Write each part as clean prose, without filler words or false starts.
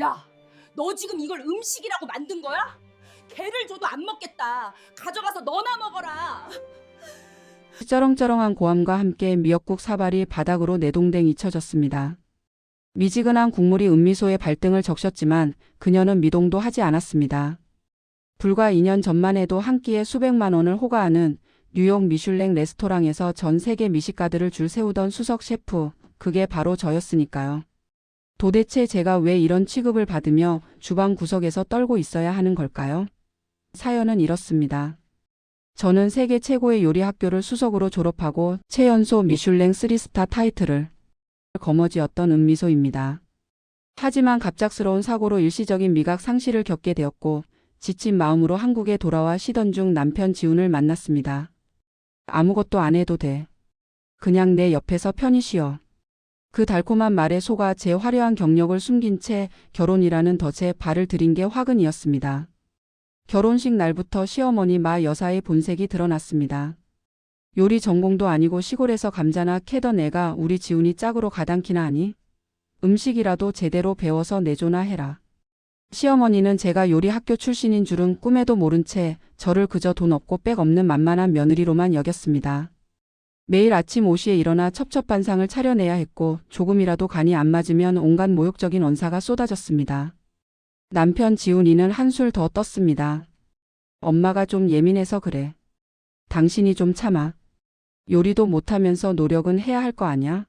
야, 너 지금 이걸 음식이라고 만든 거야? 개를 줘도 안 먹겠다. 가져가서 너나 먹어라. 쩌렁쩌렁한 고함과 함께 미역국 사발이 바닥으로 내동댕 잊혀졌습니다. 미지근한 국물이 은미소의 발등을 적셨지만 그녀는 미동도 하지 않았습니다. 불과 2년 전만 해도 한 끼에 수백만 원을 호가하는 뉴욕 미슐랭 레스토랑에서 전 세계 미식가들을 줄 세우던 수석 셰프, 그게 바로 저였으니까요. 도대체 제가 왜 이런 취급을 받으며 주방 구석에서 떨고 있어야 하는 걸까요? 사연은 이렇습니다. 저는 세계 최고의 요리 학교를 수석으로 졸업하고 최연소 미슐랭 3스타 타이틀을 거머쥐었던 은미소입니다. 하지만 갑작스러운 사고로 일시적인 미각 상실을 겪게 되었고 지친 마음으로 한국에 돌아와 쉬던 중 남편 지훈을 만났습니다. 아무것도 안 해도 돼. 그냥 내 옆에서 편히 쉬어. 그 달콤한 말에 속아 제 화려한 경력을 숨긴 채 결혼이라는 덫에 발을 들인 게 화근이었습니다. 결혼식 날부터 시어머니 마 여사의 본색이 드러났습니다. 요리 전공도 아니고 시골에서 감자나 캐던 애가 우리 지훈이 짝으로 가당키나 하니? 음식이라도 제대로 배워서 내조나 해라. 시어머니는 제가 요리 학교 출신인 줄은 꿈에도 모른 채 저를 그저 돈 없고 빽 없는 만만한 며느리로만 여겼습니다. 매일 아침 5시에 일어나 첩첩반상을 차려내야 했고 조금이라도 간이 안 맞으면 온갖 모욕적인 언사가 쏟아졌습니다. 남편 지훈이는 한술 더 떴습니다. 엄마가 좀 예민해서 그래. 당신이 좀 참아. 요리도 못하면서 노력은 해야 할 거 아냐?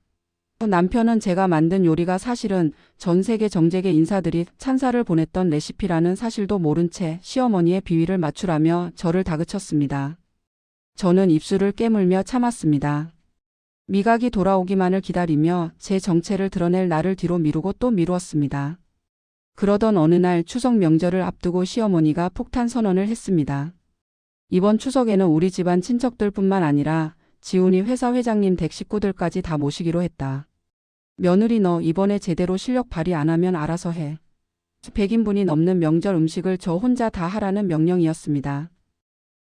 남편은 제가 만든 요리가 사실은 전 세계 정재계 인사들이 찬사를 보냈던 레시피라는 사실도 모른 채 시어머니의 비위를 맞추라며 저를 다그쳤습니다. 저는 입술을 깨물며 참았습니다. 미각이 돌아오기만을 기다리며 제 정체를 드러낼 날을 뒤로 미루고 또 미루었습니다. 그러던 어느 날 추석 명절을 앞두고 시어머니가 폭탄 선언을 했습니다. 이번 추석에는 우리 집안 친척들뿐만 아니라 지훈이 회사 회장님 댁 식구들까지 다 모시기로 했다. 며느리 너 이번에 제대로 실력 발휘 안 하면 알아서 해. 100인분이 넘는 명절 음식을 저 혼자 다 하라는 명령이었습니다.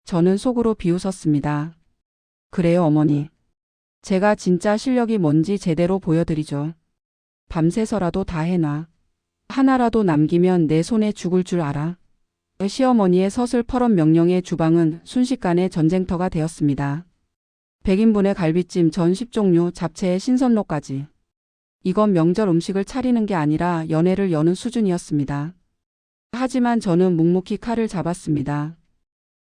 저는 속으로 비웃었습니다. 그래요 어머니. 제가 진짜 실력이 뭔지 제대로 보여드리죠. 밤새서라도 다 해놔. 하나라도 남기면 내 손에 죽을 줄 알아. 시어머니의 서슬퍼런 명령에 주방은 순식간에 전쟁터가 되었습니다. 100인분의 갈비찜 전 10종류 잡채에 신선로까지. 이건 명절 음식을 차리는 게 아니라 연회를 여는 수준이었습니다. 하지만 저는 묵묵히 칼을 잡았습니다.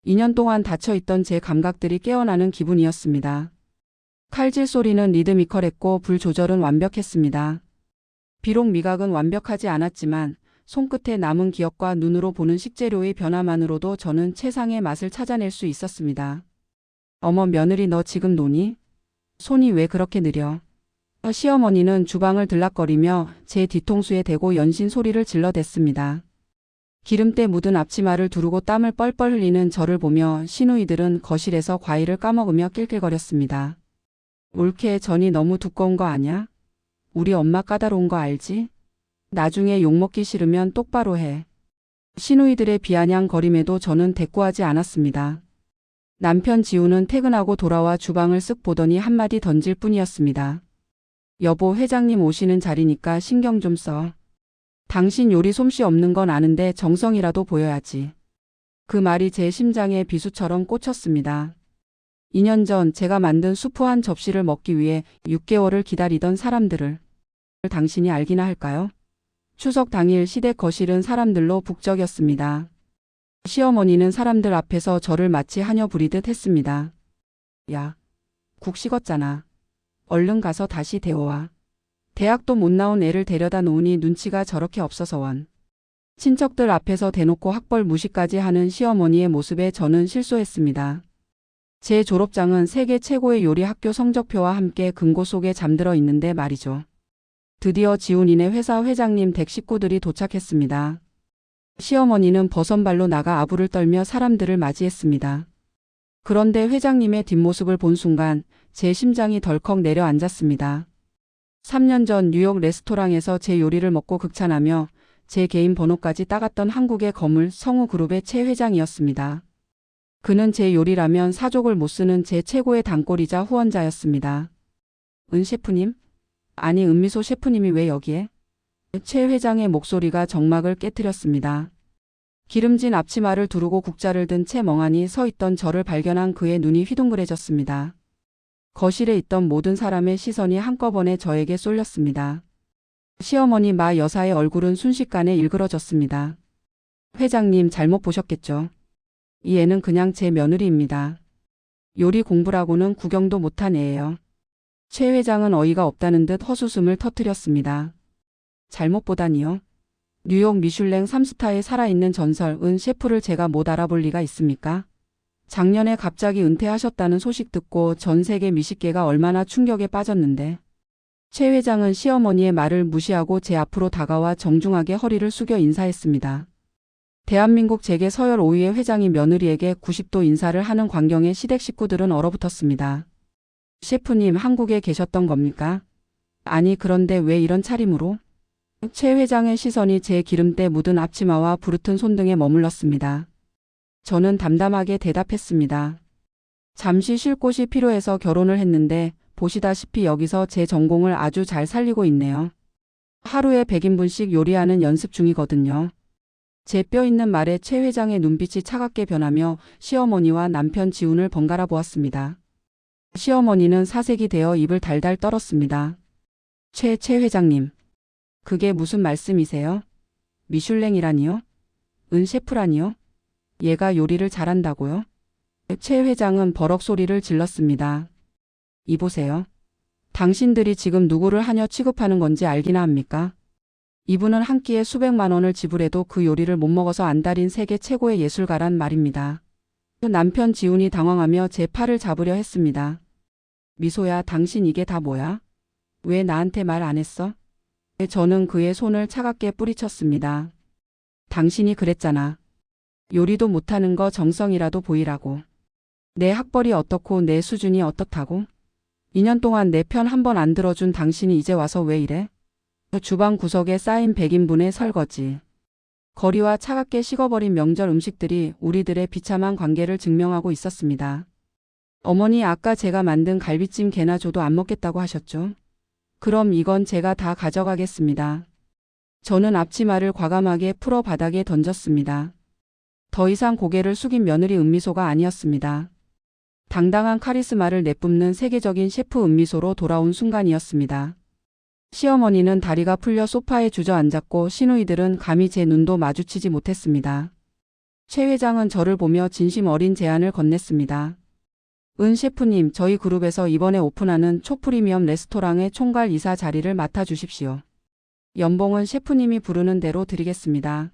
2년 동안 닫혀있던 제 감각들이 깨어나는 기분이었습니다. 칼질 소리는 리드미컬했고 불 조절은 완벽했습니다. 비록 미각은 완벽하지 않았지만 손끝에 남은 기억과 눈으로 보는 식재료의 변화만으로도 저는 최상의 맛을 찾아낼 수 있었습니다. 어머 며느리 너 지금 노니? 손이 왜 그렇게 느려? 시어머니는 주방을 들락거리며 제 뒤통수에 대고 연신 소리를 질러댔습니다. 기름때 묻은 앞치마를 두르고 땀을 뻘뻘 흘리는 저를 보며 시누이들은 거실에서 과일을 까먹으며 낄낄거렸습니다. 올케 전이 너무 두꺼운 거 아냐? 우리 엄마 까다로운 거 알지? 나중에 욕먹기 싫으면 똑바로 해. 시누이들의 비아냥거림에도 저는 대꾸하지 않았습니다. 남편 지훈은 퇴근하고 돌아와 주방을 쓱 보더니 한마디 던질 뿐이었습니다. 여보 회장님 오시는 자리니까 신경 좀 써. 당신 요리 솜씨 없는 건 아는데 정성이라도 보여야지. 그 말이 제 심장에 비수처럼 꽂혔습니다. 2년 전 제가 만든 수프 한 접시를 먹기 위해 6개월을 기다리던 사람들을 당신이 알기나 할까요? 추석 당일 시댁 거실은 사람들로 북적였습니다. 시어머니는 사람들 앞에서 저를 마치 하녀 부리듯 했습니다. 야, 국 식었잖아. 얼른 가서 다시 데워와. 대학도 못 나온 애를 데려다 놓으니 눈치가 저렇게 없어서 원. 친척들 앞에서 대놓고 학벌 무시까지 하는 시어머니의 모습에 저는 실소했습니다. 제 졸업장은 세계 최고의 요리 학교 성적표와 함께 금고 속에 잠들어 있는데 말이죠. 드디어 지훈이네 회사 회장님 댁 식구들이 도착했습니다. 시어머니는 버선발로 나가 아부를 떨며 사람들을 맞이했습니다. 그런데 회장님의 뒷모습을 본 순간 제 심장이 덜컥 내려앉았습니다. 3년 전 뉴욕 레스토랑에서 제 요리를 먹고 극찬하며 제 개인 번호까지 따갔던 한국의 거물 성우그룹의 최 회장이었습니다. 그는 제 요리라면 사족을 못 쓰는 제 최고의 단골이자 후원자였습니다. 은 셰프님? 아니 은미소 셰프님이 왜 여기에? 최 회장의 목소리가 정막을 깨뜨렸습니다. 기름진 앞치마를 두르고 국자를 든 채 멍하니 서 있던 저를 발견한 그의 눈이 휘둥그레졌습니다. 거실에 있던 모든 사람의 시선이 한꺼번에 저에게 쏠렸습니다. 시어머니 마 여사의 얼굴은 순식간에 일그러졌습니다. 회장님 잘못 보셨겠죠. 이 애는 그냥 제 며느리입니다. 요리 공부라고는 구경도 못한 애예요. 최 회장은 어이가 없다는 듯 헛웃음을 터뜨렸습니다. 잘못 보다니요. 뉴욕 미슐랭 3스타에 살아있는 전설 은 셰프를 제가 못 알아볼 리가 있습니까? 작년에 갑자기 은퇴하셨다는 소식 듣고 전 세계 미식계가 얼마나 충격에 빠졌는데. 최 회장은 시어머니의 말을 무시하고 제 앞으로 다가와 정중하게 허리를 숙여 인사했습니다. 대한민국 재계 서열 5위의 회장이 며느리에게 90도 인사를 하는 광경에 시댁 식구들은 얼어붙었습니다. 셰프님 한국에 계셨던 겁니까? 아니 그런데 왜 이런 차림으로? 최 회장의 시선이 제 기름때 묻은 앞치마와 부르튼 손등에 머물렀습니다. 저는 담담하게 대답했습니다. 잠시 쉴 곳이 필요해서 결혼을 했는데 보시다시피 여기서 제 전공을 아주 잘 살리고 있네요. 하루에 100인분씩 요리하는 연습 중이거든요. 제 뼈 있는 말에 최 회장의 눈빛이 차갑게 변하며 시어머니와 남편 지훈을 번갈아 보았습니다. 시어머니는 사색이 되어 입을 달달 떨었습니다. 최 회장님. 그게 무슨 말씀이세요? 미슐랭이라니요? 은 셰프라니요? 얘가 요리를 잘한다고요? 최 회장은 버럭 소리를 질렀습니다. 이보세요. 당신들이 지금 누구를 하녀 취급하는 건지 알기나 합니까? 이분은 한 끼에 수백만 원을 지불해도 그 요리를 못 먹어서 안달인 세계 최고의 예술가란 말입니다. 남편 지훈이 당황하며 제 팔을 잡으려 했습니다. 미소야, 당신 이게 다 뭐야? 왜 나한테 말 안 했어? 저는 그의 손을 차갑게 뿌리쳤습니다. 당신이 그랬잖아. 요리도 못하는 거 정성이라도 보이라고. 내 학벌이 어떻고 내 수준이 어떻다고? 2년 동안 내 편 한 번 안 들어준 당신이 이제 와서 왜 이래? 주방 구석에 쌓인 100인분의 설거지. 거리와 차갑게 식어버린 명절 음식들이 우리들의 비참한 관계를 증명하고 있었습니다. 어머니 아까 제가 만든 갈비찜 개나 줘도 안 먹겠다고 하셨죠? 그럼 이건 제가 다 가져가겠습니다. 저는 앞치마를 과감하게 풀어 바닥에 던졌습니다. 더 이상 고개를 숙인 며느리 은미소가 아니었습니다. 당당한 카리스마를 내뿜는 세계적인 셰프 은미소로 돌아온 순간이었습니다. 시어머니는 다리가 풀려 소파에 주저앉았고 시누이들은 감히 제 눈도 마주치지 못했습니다. 최 회장은 저를 보며 진심 어린 제안을 건넸습니다. 은 셰프님, 저희 그룹에서 이번에 오픈하는 초프리미엄 레스토랑의 총괄 이사 자리를 맡아주십시오. 연봉은 셰프님이 부르는 대로 드리겠습니다.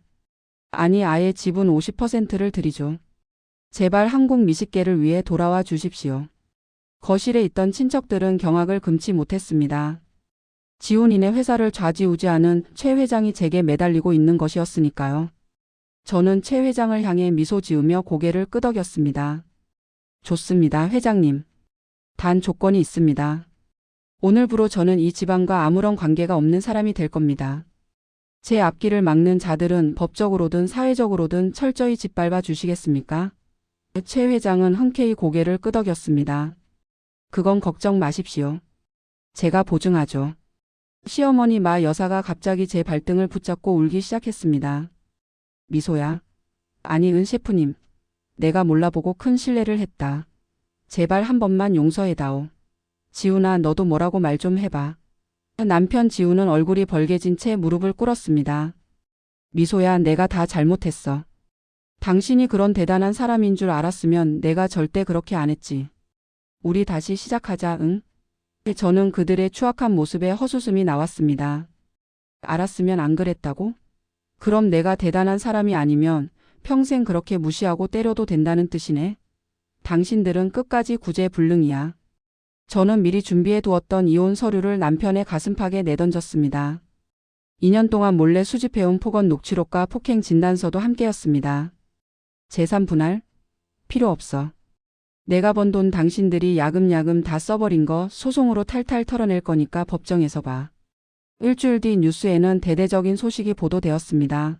아니 아예 지분 50%를 드리죠. 제발 한국 미식계를 위해 돌아와 주십시오. 거실에 있던 친척들은 경악을 금치 못했습니다. 지훈이네 회사를 좌지우지하는 최 회장이 제게 매달리고 있는 것이었으니까요. 저는 최 회장을 향해 미소 지으며 고개를 끄덕였습니다. 좋습니다, 회장님. 단 조건이 있습니다. 오늘부로 저는 이 집안과 아무런 관계가 없는 사람이 될 겁니다. 제 앞길을 막는 자들은 법적으로든 사회적으로든 철저히 짓밟아 주시겠습니까? 최 회장은 흔쾌히 고개를 끄덕였습니다. 그건 걱정 마십시오. 제가 보증하죠. 시어머니 마 여사가 갑자기 제 발등을 붙잡고 울기 시작했습니다. 미소야. 아니 은 셰프님. 내가 몰라보고 큰 실례를 했다. 제발 한 번만 용서해다오. 지훈아 너도 뭐라고 말 좀 해봐. 남편 지훈은 얼굴이 벌개진 채 무릎을 꿇었습니다. 미소야 내가 다 잘못했어. 당신이 그런 대단한 사람인 줄 알았으면 내가 절대 그렇게 안 했지. 우리 다시 시작하자 응? 저는 그들의 추악한 모습에 헛웃음이 나왔습니다. 알았으면 안 그랬다고? 그럼 내가 대단한 사람이 아니면 평생 그렇게 무시하고 때려도 된다는 뜻이네. 당신들은 끝까지 구제불능이야. 저는 미리 준비해 두었던 이혼 서류를 남편의 가슴팍에 내던졌습니다. 2년 동안 몰래 수집해온 폭언 녹취록과 폭행 진단서도 함께였습니다. 재산 분할? 필요 없어. 내가 번 돈 당신들이 야금야금 다 써버린 거 소송으로 탈탈 털어낼 거니까 법정에서 봐. 일주일 뒤 뉴스에는 대대적인 소식이 보도되었습니다.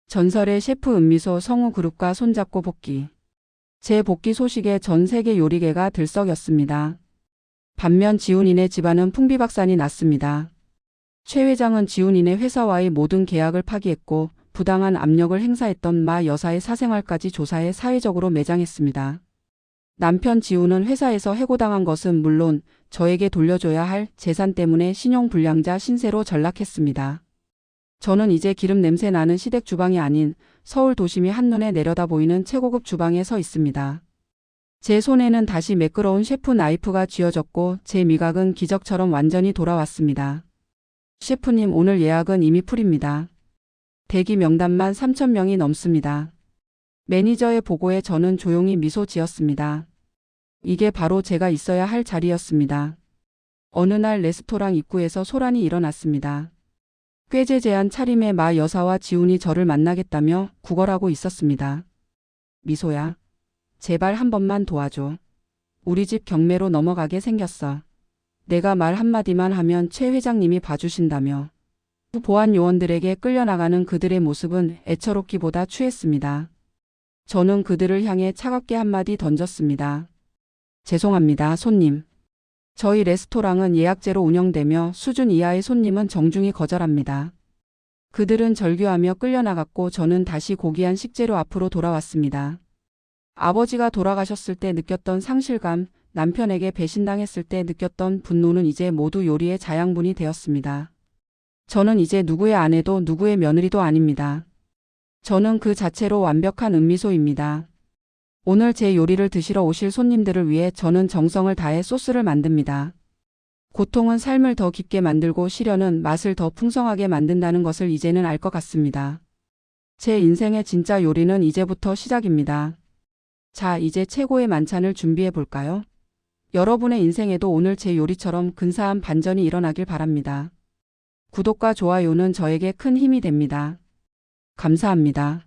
전설의 셰프 은미소 성우그룹과 손잡고 복귀. 제 복귀 소식에 전 세계 요리계가 들썩였습니다. 반면 지훈이네 집안은 풍비박산이 났습니다. 최 회장은 지훈이네 회사와의 모든 계약을 파기했고 부당한 압력을 행사했던 마 여사의 사생활까지 조사해 사회적으로 매장했습니다. 남편 지훈은 회사에서 해고당한 것은 물론 저에게 돌려줘야 할 재산 때문에 신용불량자 신세로 전락했습니다. 저는 이제 기름 냄새 나는 시댁 주방이 아닌 서울 도심이 한눈에 내려다 보이는 최고급 주방에 서 있습니다. 제 손에는 다시 매끄러운 셰프 나이프가 쥐어졌고 제 미각은 기적처럼 완전히 돌아왔습니다. 셰프님, 오늘 예약은 이미 풀입니다. 대기 명단만 3,000명이 넘습니다. 매니저의 보고에 저는 조용히 미소 지었습니다. 이게 바로 제가 있어야 할 자리였습니다. 어느 날 레스토랑 입구에서 소란이 일어났습니다. 꾀재재한 차림의 마 여사와 지훈이 저를 만나겠다며 구걸하고 있었습니다. 미소야, 제발 한 번만 도와줘. 우리 집 경매로 넘어가게 생겼어. 내가 말 한마디만 하면 최 회장님이 봐주신다며. 보안 요원들에게 끌려나가는 그들의 모습은 애처롭기보다 추했습니다. 저는 그들을 향해 차갑게 한마디 던졌습니다. 죄송합니다, 손님. 저희 레스토랑은 예약제로 운영되며 수준 이하의 손님은 정중히 거절합니다. 그들은 절규하며 끌려나갔고 저는 다시 고귀한 식재료 앞으로 돌아왔습니다. 아버지가 돌아가셨을 때 느꼈던 상실감, 남편에게 배신당했을 때 느꼈던 분노는 이제 모두 요리의 자양분이 되었습니다. 저는 이제 누구의 아내도 누구의 며느리도 아닙니다. 저는 그 자체로 완벽한 은미소입니다. 오늘 제 요리를 드시러 오실 손님들을 위해 저는 정성을 다해 소스를 만듭니다. 고통은 삶을 더 깊게 만들고 시련은 맛을 더 풍성하게 만든다는 것을 이제는 알 것 같습니다. 제 인생의 진짜 요리는 이제부터 시작입니다. 자, 이제 최고의 만찬을 준비해 볼까요? 여러분의 인생에도 오늘 제 요리처럼 근사한 반전이 일어나길 바랍니다. 구독과 좋아요는 저에게 큰 힘이 됩니다. 감사합니다.